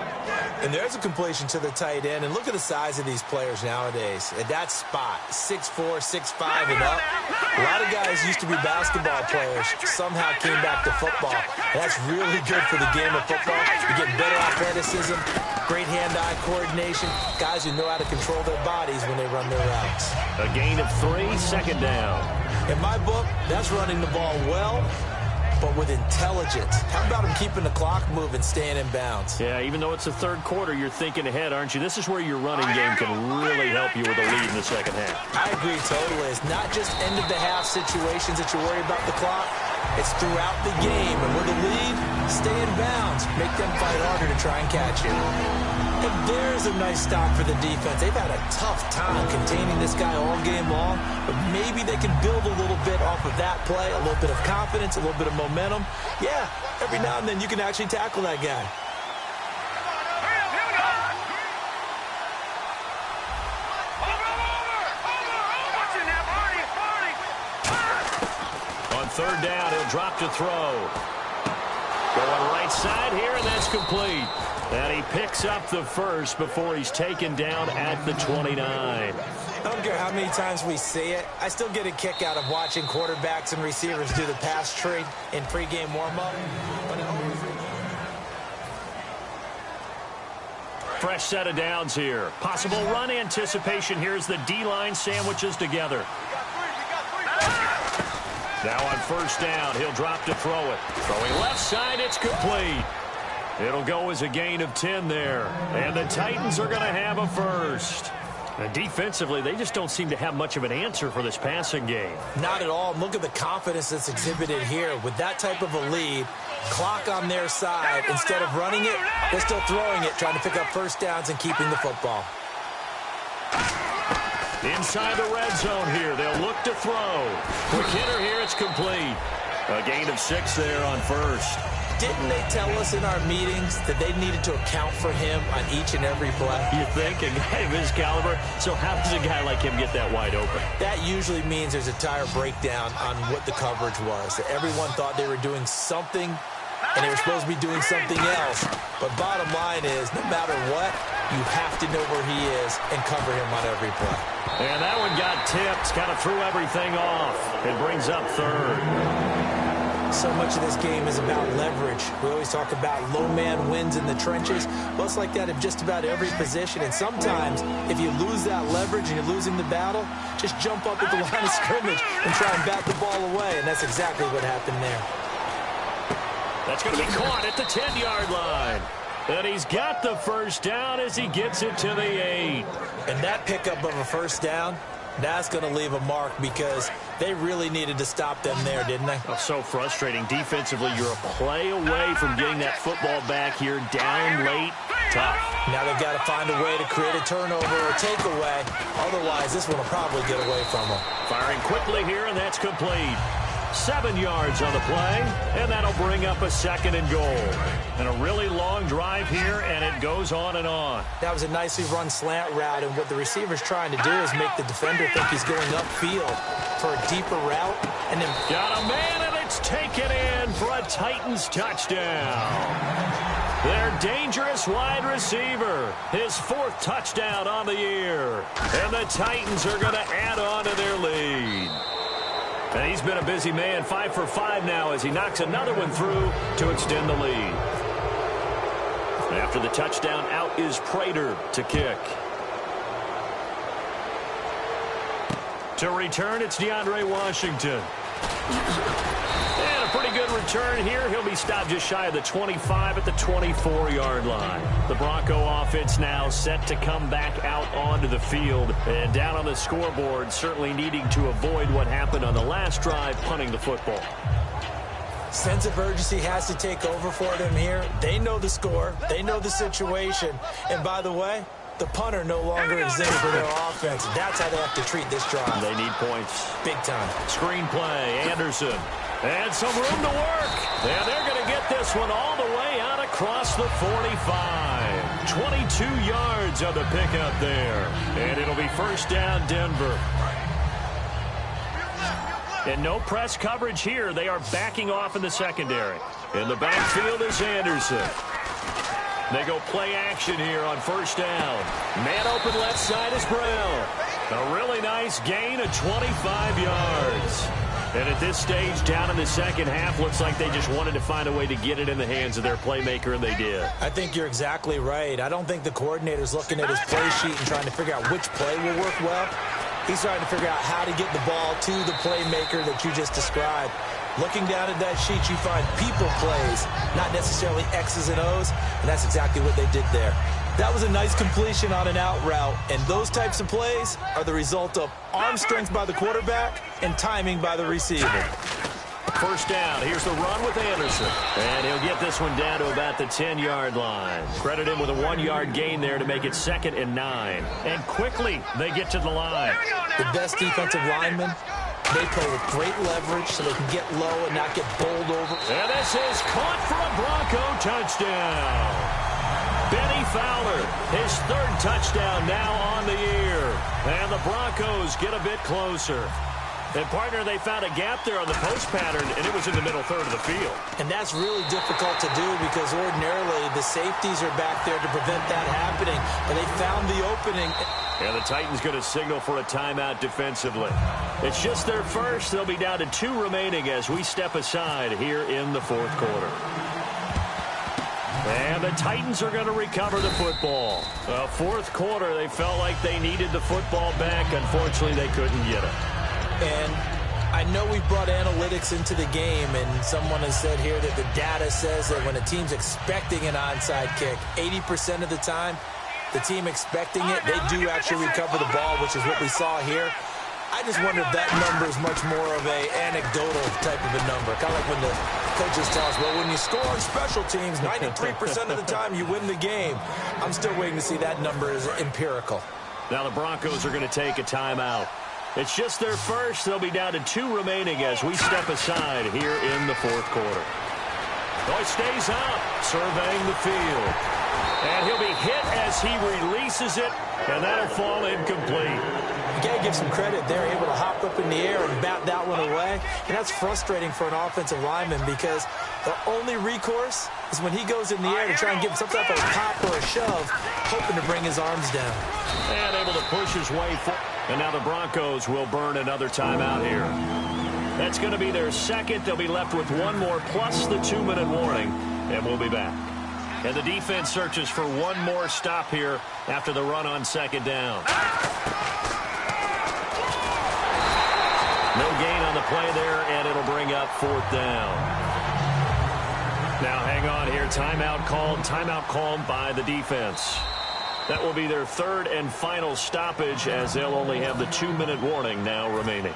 Speaker 4: And there's a completion to the tight end. And look at the size of these players nowadays. At that spot, 6'4", 6'5", and up. A lot of guys used to be basketball players, somehow came back to football. And that's really good for the game of football. You get better athleticism, great hand-eye coordination, guys who know how to control their bodies when they run their routes.
Speaker 2: A gain of 3, second down.
Speaker 4: In my book, that's running the ball well, but with intelligence. How about him keeping the clock moving, staying in bounds?
Speaker 2: Yeah, even though it's the third quarter, you're thinking ahead, aren't you? This is where your running game can really help you with a lead in the second half.
Speaker 4: I agree totally. It's not just end-of-the-half situations that you worry about the clock. It's throughout the game. And with a lead, stay in bounds. Make them fight harder to try and catch you. And there's a nice stop for the defense. They've had a tough time containing this guy all game long, but maybe they can build a little bit off of that play, a little bit of confidence, a little bit of momentum. Yeah, every now and then you can actually tackle that guy.
Speaker 2: On third down, he'll drop to throw. Going right side here, and that's complete. And he picks up the first before he's taken down at the 29.
Speaker 4: I don't care how many times we see it. I still get a kick out of watching quarterbacks and receivers do the pass tree in pregame warm-up.
Speaker 2: Fresh set of downs here. Possible run anticipation here as the D-line sandwiches together. Now on first down, he'll drop to throw it. Throwing left side, it's complete. It'll go as a gain of 10 there. And the Titans are going to have a first. And defensively, they just don't seem to have much of an answer for this passing game.
Speaker 4: Not at all. Look at the confidence that's exhibited here. With that type of a lead, clock on their side, instead of running it, they're still throwing it, trying to pick up first downs and keeping the football.
Speaker 2: Inside the red zone here, they'll look to throw. Quick hitter here, it's complete. A gain of 6 there on first.
Speaker 4: Didn't they tell us in our meetings that they needed to account for him on each and every play?
Speaker 2: You think? A guy of his caliber? So how does a guy like him get that wide open?
Speaker 4: That usually means there's a tire breakdown on what the coverage was. That everyone thought they were doing something, and they were supposed to be doing something else. But bottom line is, no matter what, you have to know where he is and cover him on every play.
Speaker 2: And that one got tipped, kind of threw everything off. It brings up third.
Speaker 4: So much of this game is about leverage. We always talk about low man wins in the trenches. Well, it's like that in just about every position. And sometimes, if you lose that leverage and you're losing the battle, just jump up at the line of scrimmage and try and bat the ball away. And that's exactly what happened there.
Speaker 2: That's going to be caught at the 10-yard line. And he's got the first down as he gets it to the 8.
Speaker 4: And that pickup of a first down, that's going to leave a mark because they really needed to stop them there, didn't they?
Speaker 2: Oh, so frustrating. Defensively, you're a play away from getting that football back here. Down late, tough.
Speaker 4: Now they've got to find a way to create a turnover or takeaway. Otherwise, this one will probably get away from them.
Speaker 2: Firing quickly here, and that's complete. 7 yards on the play, and that'll bring up a 2nd and goal. And a really long drive here, and it goes on and on.
Speaker 4: That was a nicely run slant route, and what the receiver's trying to do is make the defender think he's going upfield for a deeper route. And then
Speaker 2: got a man, and it's taken in for a Titans touchdown. Their dangerous wide receiver, his 4th touchdown on the year. And the Titans are going to add on to their lead. And he's been a busy man, 5 for 5 now as he knocks another one through to extend the lead. After the touchdown, out is Prater to kick. To return, it's DeAndre Washington. And a pretty good return here. He'll be stopped just shy of the 25 at the 24-yard line. The Bronco offense now set to come back out onto the field. And down on the scoreboard, certainly needing to avoid what happened on the last drive, punting the football.
Speaker 4: Sense of urgency has to take over for them here. They know the score. They know the situation. And by the way, the punter no longer exists for their offense. That's how they have to treat this drive.
Speaker 2: They need points.
Speaker 4: Big time.
Speaker 2: Screenplay, Anderson. And some room to work. And they're going to get this one all the way out across the 45. 22 yards on the pickup there. And it'll be first down, Denver. And no press coverage here. They are backing off in the secondary. In the backfield is Anderson. They go play action here on first down. Man open left side is Brown. A really nice gain of 25 yards. And at this stage, down in the second half, looks like they just wanted to find a way to get it in the hands of their playmaker, and they did.
Speaker 4: I think you're exactly right. I don't think the coordinator's looking at his play sheet and trying to figure out which play will work well. He's trying to figure out how to get the ball to the playmaker that you just described. Looking down at that sheet, you find people plays, not necessarily X's and O's, and that's exactly what they did there. That was a nice completion on an out route, and those types of plays are the result of arm strength by the quarterback and timing by the receiver.
Speaker 2: First down, here's the run with Anderson. And he'll get this one down to about the 10-yard line. Credit him with a 1-yard gain there to make it 2nd and 9. And quickly, they get to the line.
Speaker 4: The best defensive linemen, they play with great leverage so they can get low and not get bowled over.
Speaker 2: And this is caught for a Bronco touchdown. Benny Fowler, his 3rd touchdown now on the year. And the Broncos get a bit closer. And, partner, they found a gap there on the post pattern, and it was in the middle third of the field.
Speaker 4: And that's really difficult to do because ordinarily the safeties are back there to prevent that happening. But they found the opening.
Speaker 2: And the Titans going to signal for a timeout defensively. It's just their first. They'll be down to 2 remaining as we step aside here in the 4th quarter. And the Titans are going to recover the football. 4th quarter, they felt like they needed the football back. Unfortunately, they couldn't get it.
Speaker 4: And I know we've brought analytics into the game, and someone has said here that the data says that when a team's expecting an onside kick, 80% of the time, the team expecting it, they do actually recover the ball, which is what we saw here. I just wonder if that number is much more of a anecdotal type of a number. Kind of like when the coaches tell us, well, when you score on special teams, 93% of the time you win the game. I'm still waiting to see that number is empirical.
Speaker 2: Now the Broncos are going to take a timeout. It's just their first. They'll be down to 2 remaining as we step aside here in the 4th quarter. Oh, he stays out, surveying the field. And he'll be hit as he releases it, and that'll fall incomplete.
Speaker 4: You got to give some credit. They're able to hop up in the air and bat that one away. And that's frustrating for an offensive lineman because the only recourse is when he goes in the air to try and get some type of a pop or a shove, hoping to bring his arms down.
Speaker 2: And able to push his way forward. And now the Broncos will burn another timeout here. That's going to be their 2nd. They'll be left with 1 more plus the 2-minute warning, and we'll be back. And the defense searches for 1 more stop here after the run on 2nd down. No gain on the play there, and it'll bring up 4th down. Now hang on here. Timeout called by the defense. That will be their 3rd and final stoppage as they'll only have the 2-minute warning now remaining.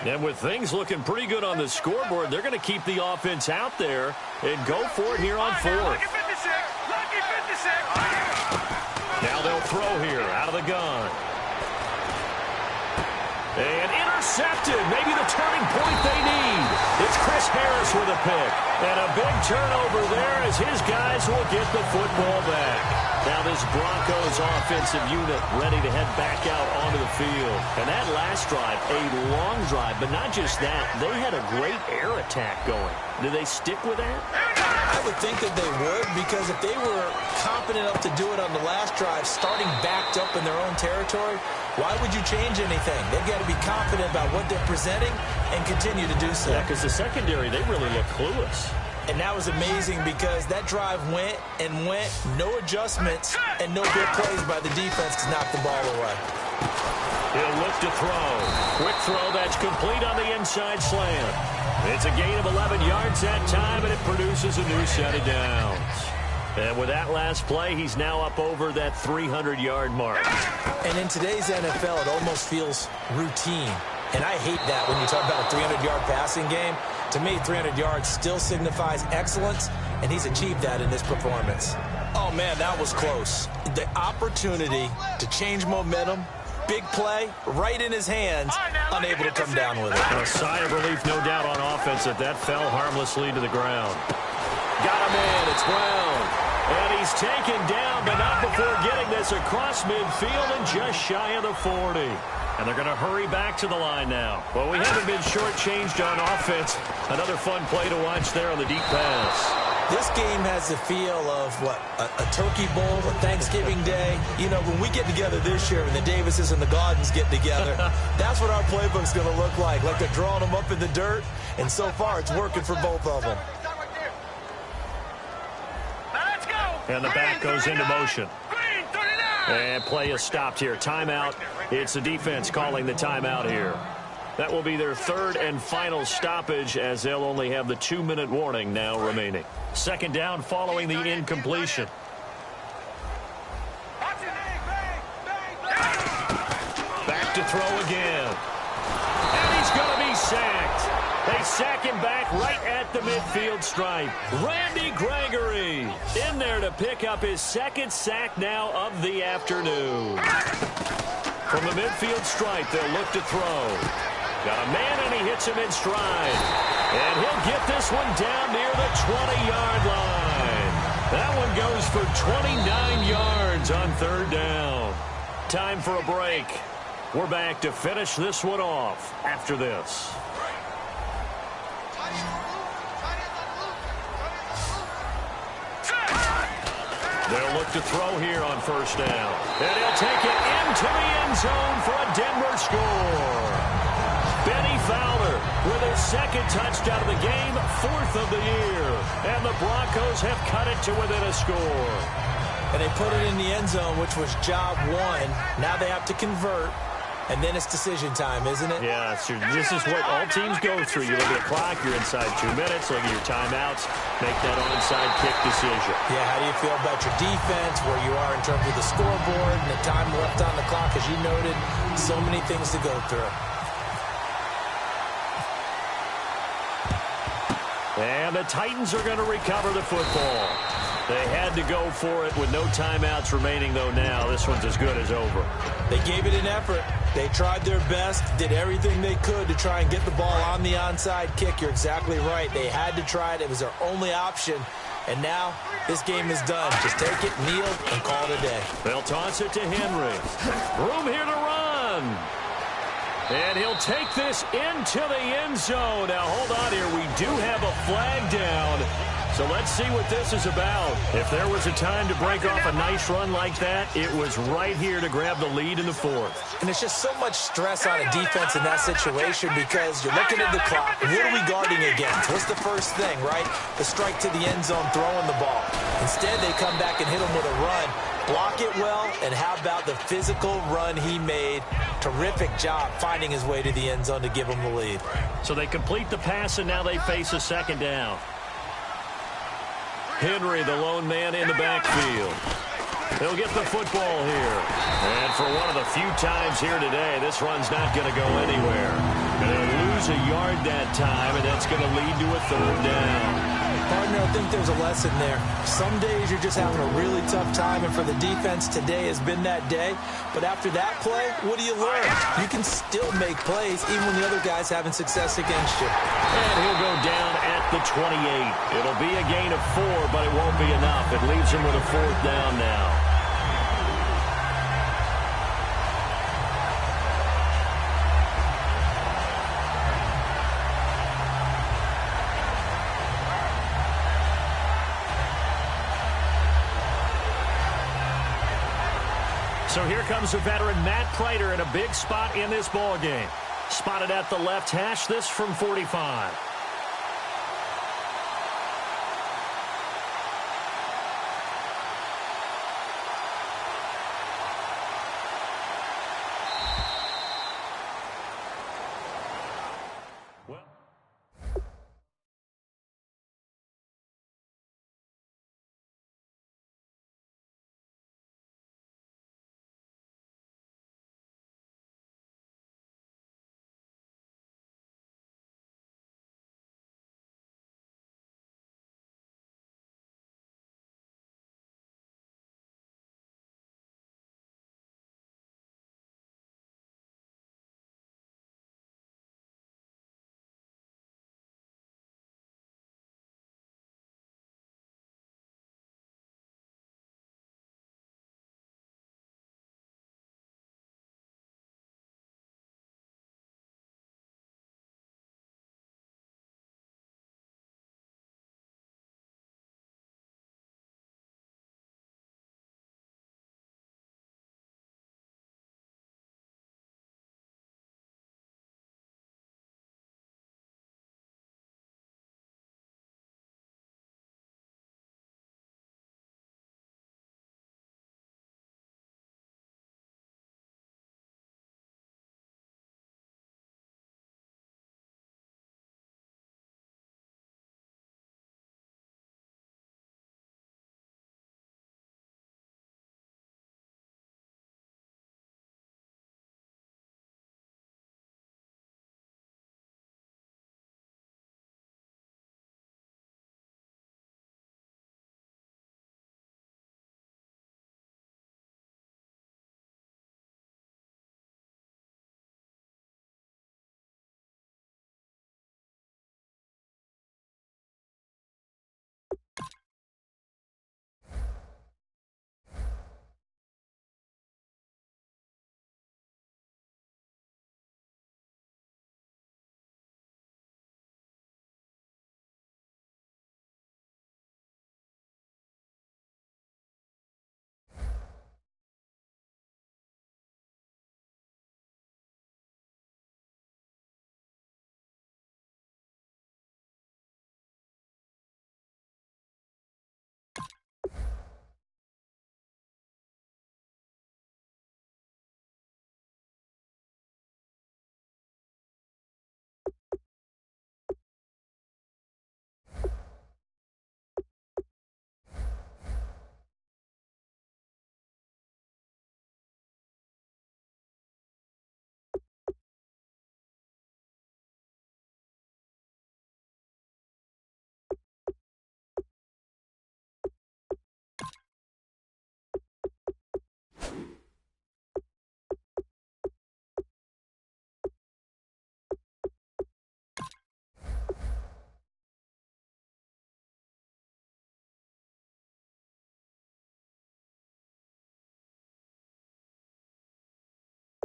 Speaker 2: And with things looking pretty good on the scoreboard, they're going to keep the offense out there and go for it here on 4th.
Speaker 3: Lucky 56. Lucky 56.
Speaker 2: Now they'll throw here out of the gun. And intercepted. Maybe the turning point they need. It's Chris Harris with a pick. And a big turnover there as his guys will get the football back. Now this Broncos offensive unit ready to head back out onto the field. And that last drive, a long drive, but not just that. They had a great air attack going. Do they stick with that?
Speaker 4: I would think that they would, because if they were confident enough to do it on the last drive, starting backed up in their own territory, why would you change anything? They've got to be confident about what they're presenting and continue to do so.
Speaker 2: Yeah, because the secondary, they really look clueless.
Speaker 4: And that was amazing because that drive went and went, no adjustments, and no big plays by the defense to knock the ball away.
Speaker 2: He'll look to throw. Quick throw that's complete on the inside slant. It's a gain of 11 yards that time, and it produces a new set of downs. And with that last play, he's now up over that 300-yard mark.
Speaker 4: And in today's NFL, it almost feels routine. And I hate that when you talk about a 300-yard passing game. To me, 300 yards still signifies excellence, and he's achieved that in this performance. Oh, man, that was close. The opportunity to change momentum, big play, right in his hands, unable to come down with it.
Speaker 2: A sigh of relief, no doubt, on offense that fell harmlessly to the ground. Got him in. It's Brown. And he's taken down, but not before getting this across midfield and just shy of the 40. And they're going to hurry back to the line now. Well, we haven't been shortchanged on offense. Another fun play to watch there on the deep pass.
Speaker 4: This game has the feel of, what, a turkey bowl, a Thanksgiving day. You know, when we get together this year and the Davises and the Gardens get together, that's what our playbook's going to look like they're drawing them up in the dirt. And so far, it's working for both of them.
Speaker 2: And the back goes into motion. And play is stopped here. Timeout. It's the defense calling the timeout here. That will be their third and final stoppage, as they'll only have the 2-minute warning now remaining. Second down following the incompletion. Back to throw again. And he's going to be sacked. They sack him back right at the midfield stripe. Randy Gregory in there to pick up his second sack now of the afternoon. From the midfield stripe, they'll look to throw. Got a man, and he hits him in stride. And he'll get this one down near the 20-yard line. That one goes for 29 yards on third down. Time for a break. We're back to finish this one off after this. They'll look to throw here on first down. And he'll take it into the end zone for a Denver score. Benny Fowler with his second touchdown of the game, fourth of the year. And the Broncos have cut it to within a score.
Speaker 4: And they put it in the end zone, which was job one. Now they have to convert. And then it's decision time, isn't it?
Speaker 2: Yeah, so this is what all teams go through. You look at the clock, you're inside 2 minutes, look at your timeouts, make that onside kick decision.
Speaker 4: Yeah, how do you feel about your defense, where you are in terms of the scoreboard, and the time left on the clock, as you noted, so many things to go through.
Speaker 2: And the Titans are going to recover the football. They had to go for it with no timeouts remaining, though. Now this one's as good as over.
Speaker 4: They gave it an effort. They tried their best, did everything they could to try and get the ball on the onside kick. You're exactly right. They had to try it. It was their only option. And now this game is done. Just take it, kneel, and call it a day.
Speaker 2: They'll toss it to Henry. Room here to run. And he'll take this into the end zone. Now, hold on here. We do have a flag down. So let's see what this is about. If there was a time to break off a nice run like that, it was right here to grab the lead in the fourth.
Speaker 4: And it's just so much stress on a defense in that situation because you're looking at the clock. What are we guarding against? What's the first thing, right? The strike to the end zone, throwing the ball. Instead, they come back and hit him with a run. Block it well, and how about the physical run he made? Terrific job finding his way to the end zone to give him the lead.
Speaker 2: So they complete the pass, and now they face a second down. Henry, the lone man in the backfield. He'll get the football here. And for one of the few times here today, this run's not going to go anywhere. And they'll lose a yard that time, and that's going to lead to a third down.
Speaker 4: Partner, I think there's a lesson there. Some days you're just having a really tough time, and for the defense, today has been that day. But after that play, what do you learn? You can still make plays even when the other guy's having success against you.
Speaker 2: And he'll go down at the 28. It'll be a gain of 4, but it won't be enough. It leaves him with a fourth down now. So here comes the veteran Matt Prater in a big spot in this ball game. Spotted at the left hash, this from 45.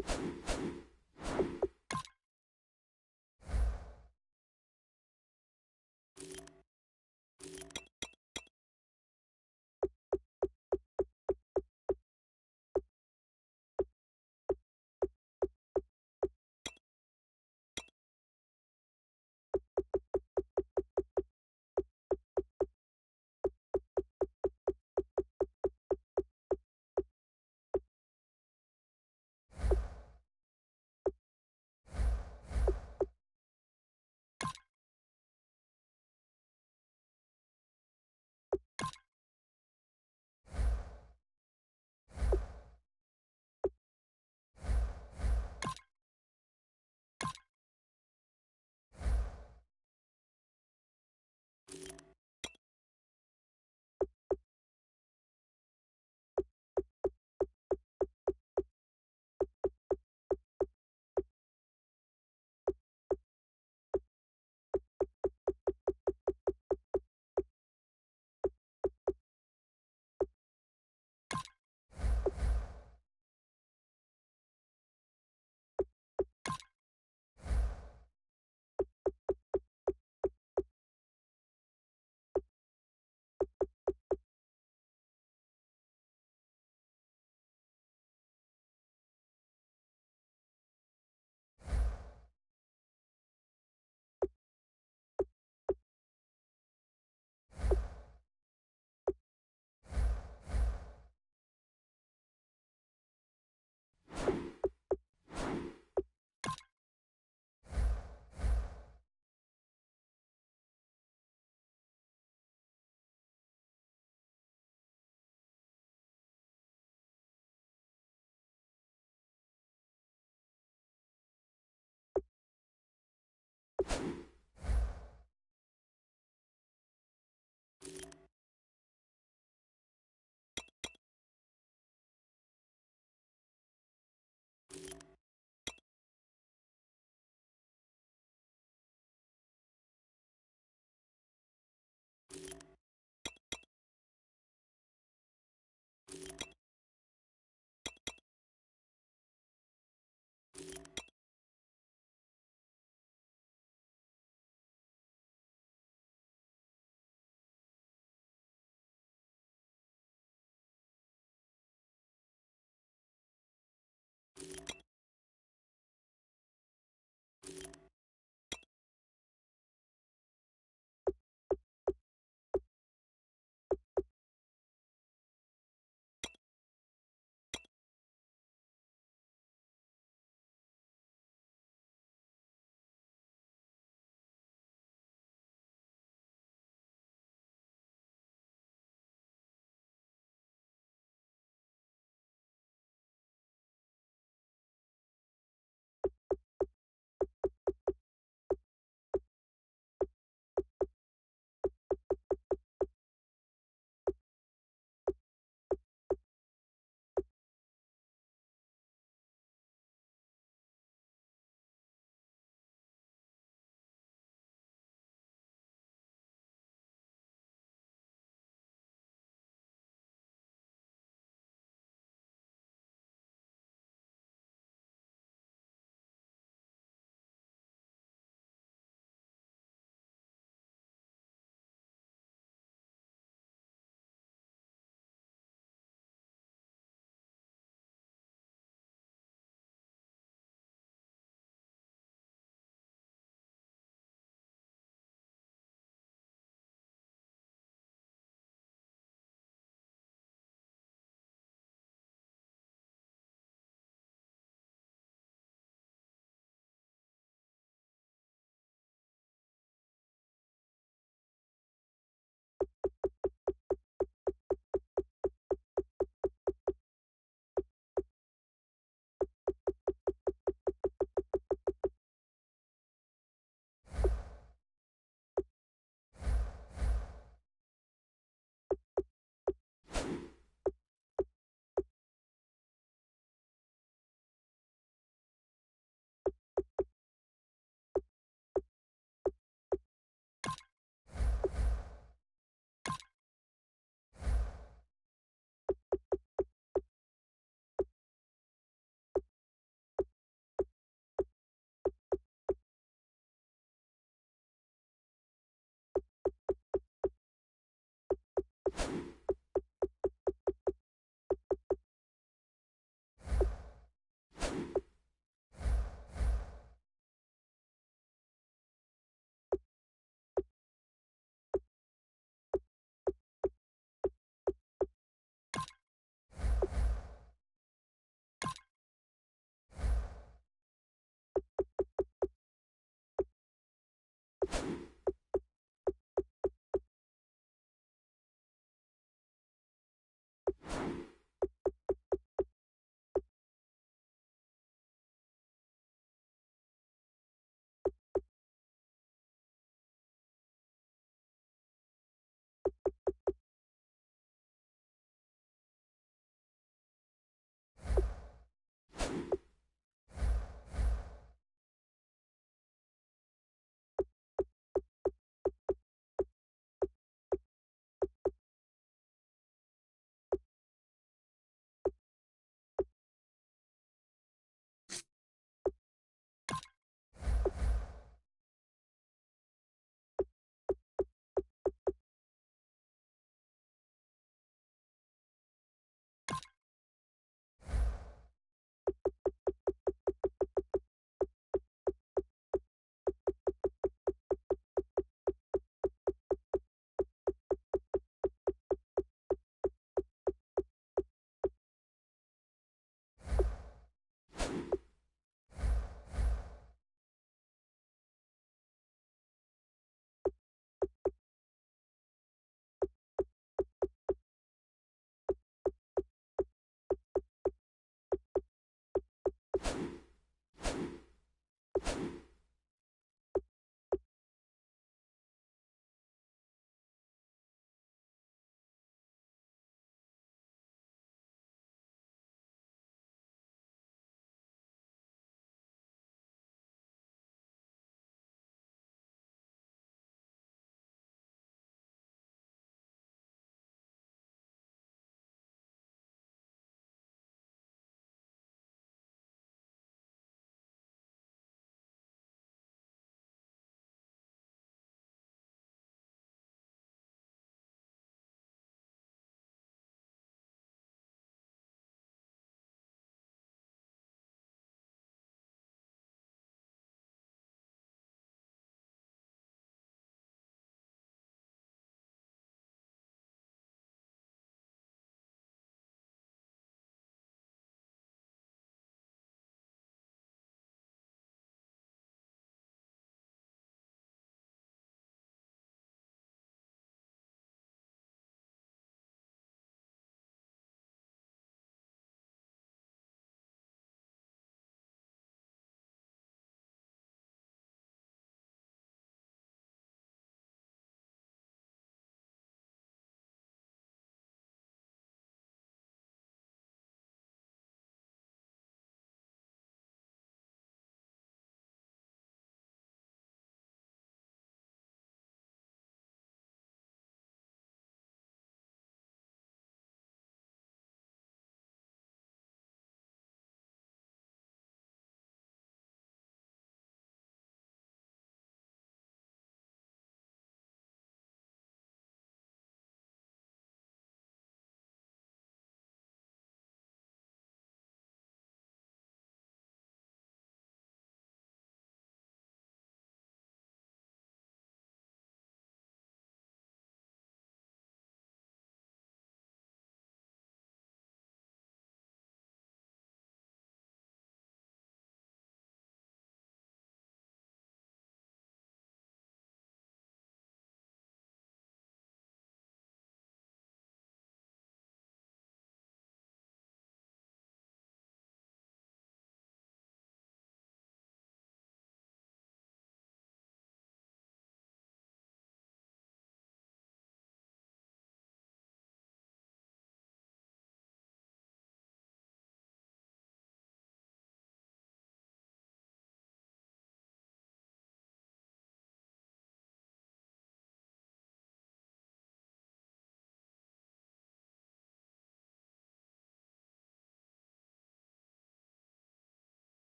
Speaker 1: it.